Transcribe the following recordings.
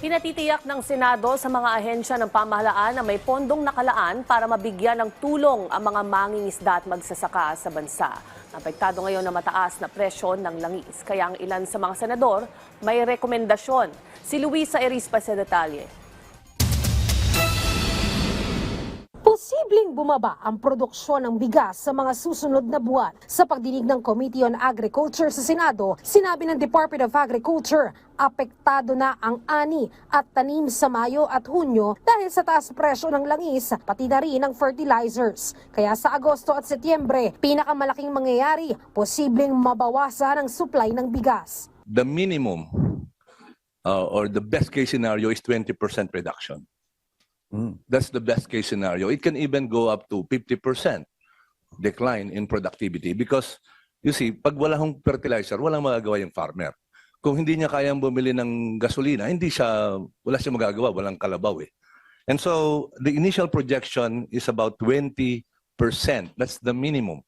Pinatitiyak ng Senado sa mga ahensya ng pamahalaan na may pondong nakalaan para mabigyan ng tulong ang mga mangingisda at magsasaka sa bansa. Apektado ngayon na mataas na presyo ng langis. Kaya ang ilan sa mga senador may rekomendasyon. Si Luisa Erispa sa detalye. Posibleng bumaba ang produksyon ng bigas sa mga susunod na buwan. Sa pagdinig ng Committee on Agriculture sa Senado, sinabi ng Department of Agriculture, apektado na ang ani at tanim sa Mayo at Hunyo dahil sa taas presyo ng langis, pati na rin ng fertilizers. Kaya sa Agosto at Setyembre, pinakamalaking mangyayari, posibleng mabawasan ang supply ng bigas. The minimum or the best case scenario is 20% reduction. That's the best case scenario. It can even go up to 50% decline in productivity because, you see, pag wala hong fertilizer, walang magagawa yung farmer. Kung hindi niya kayang bumili ng gasolina, wala siya magagawa, walang kalabaw eh. And so, the initial projection is about 20%. That's the minimum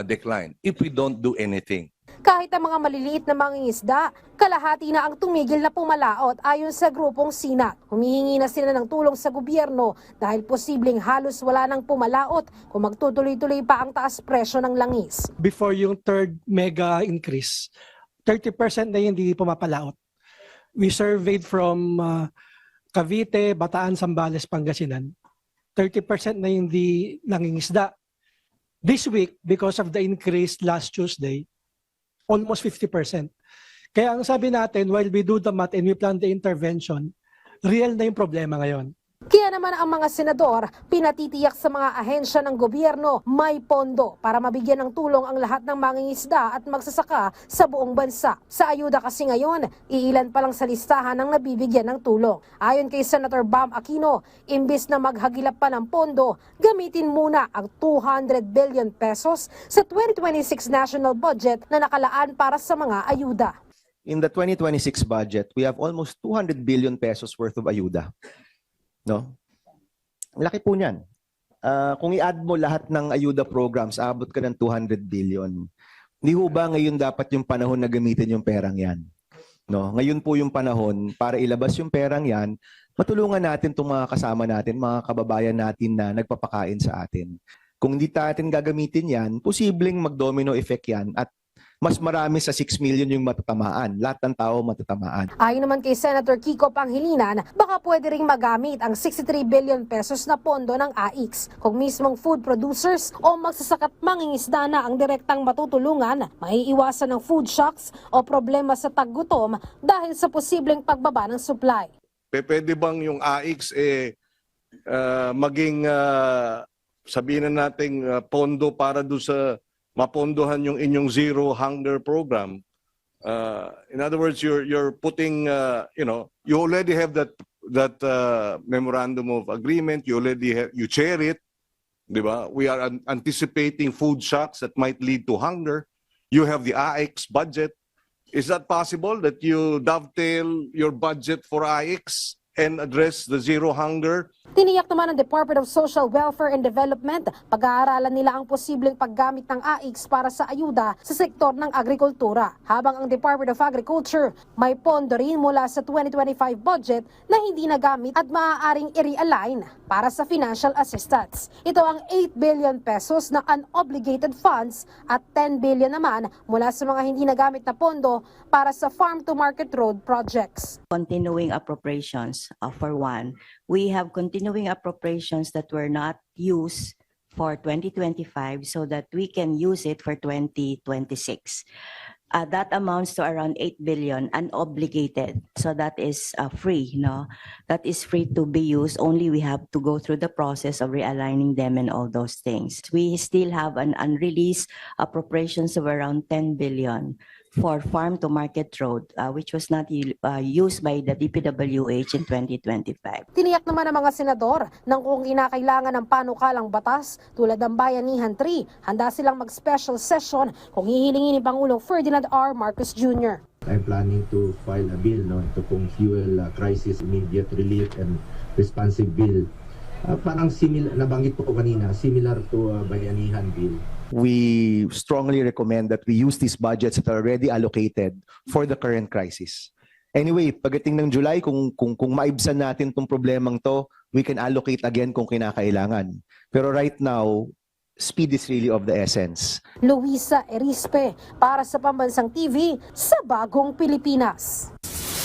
decline if we don't do anything. Kahit ang mga maliliit na mangingisda, kalahati na ang tumigil na pumalaot ayon sa grupong Sinat. Humihingi na sila ng tulong sa gobyerno dahil posibleng halos wala nang pumalaot kung magtutuloy-tuloy pa ang taas presyo ng langis. Before yung third mega increase, 30% na hindi pumapalaot. We surveyed from Cavite, Bataan, Zambales, Pangasinan. 30% na hindi nangingisda. This week, because of the increase last Tuesday, almost 50%. Kaya ang sabi natin, while we do the math and we plan the intervention, real na yung problema ngayon. Kaya naman ang mga senador, pinatitiyak sa mga ahensya ng gobyerno may pondo para mabigyan ng tulong ang lahat ng mangingisda at magsasaka sa buong bansa. Sa ayuda kasi ngayon, iilan pa lang sa listahan ng nabibigyan ng tulong. Ayon kay Senator Bam Aquino, imbis na maghagilap pa ng pondo, gamitin muna ang 200 billion pesos sa 2026 national budget na nakalaan para sa mga ayuda. In the 2026 budget, we have almost 200 billion pesos worth of ayuda. No? Laki po niyan. Kung i-add mo lahat ng ayuda programs, abot ka ng 200 billion. Hindi ho ba ngayon dapat yung panahon na gamitin yung perang yan? No? Ngayon po yung panahon para ilabas yung perang yan, matulungan natin itong mga kasama natin, mga kababayan natin na nagpapakain sa atin. Kung hindi natin gagamitin yan, posibleng mag-domino effect yan at mas marami sa 6 million yung matatamaan. Lahat ng tao matatamaan. Ayon naman kay Senator Kiko Pangilinan, baka pwede ring magamit ang 63 billion pesos na pondo ng AIX. Kung mismong food producers o magsasakat mangingisda na ang direktang matutulungan, maiiwasan ng food shocks o problema sa taggutom dahil sa posibleng pagbaba ng supply. Pwede bang yung AIX maging sabihin na nating pondo para doon sa mapondohan yung inyong zero hunger program? In other words, you're putting, you already have that memorandum of agreement. You already you chair it, di ba? We are anticipating food shocks that might lead to hunger. You have the AIX budget. Is that possible that you dovetail your budget for AIX and address the zero hunger? Tiniyak naman ng Department of Social Welfare and Development, pag-aaralan nila ang posibleng paggamit ng AIX para sa ayuda sa sektor ng agrikultura. Habang ang Department of Agriculture may pondo rin mula sa 2025 budget na hindi nagamit at maaaring i-realign para sa financial assistance. Ito ang 8 billion pesos na unobligated funds at 10 billion naman mula sa mga hindi nagamit na pondo para sa farm-to-market road projects. Continuing appropriations, for one. We have continuing appropriations that were not used for 2025 so that we can use it for 2026. That amounts to around 8 billion unobligated. So that is free, no? That is free to be used. Only we have to go through the process of realigning them and all those things. We still have an unreleased appropriations of around 10 billion for farm to market road, which was not used by the DPWH in 2025. Tiniyak naman ng mga senador nang kung kinakailangan ng panukalang batas tulad ng Bayanihan 3, handa silang mag-special session kung hihilingin ni Pangulong Ferdinand R. Marcos Jr. I'm planning to file a bill, no, ito pong fuel crisis immediate relief and responsive bill. Parang similar, nabanggit po ko kanina, similar to Bayanihan bill. We strongly recommend that we use these budgets that are already allocated for the current crisis. Anyway, pagdating ng July, kung maibsan natin tong problemang to, we can allocate again kung kinakailangan. Pero right now, speed is really of the essence. Luisa Erispe para sa Pambansang TV sa Bagong Pilipinas.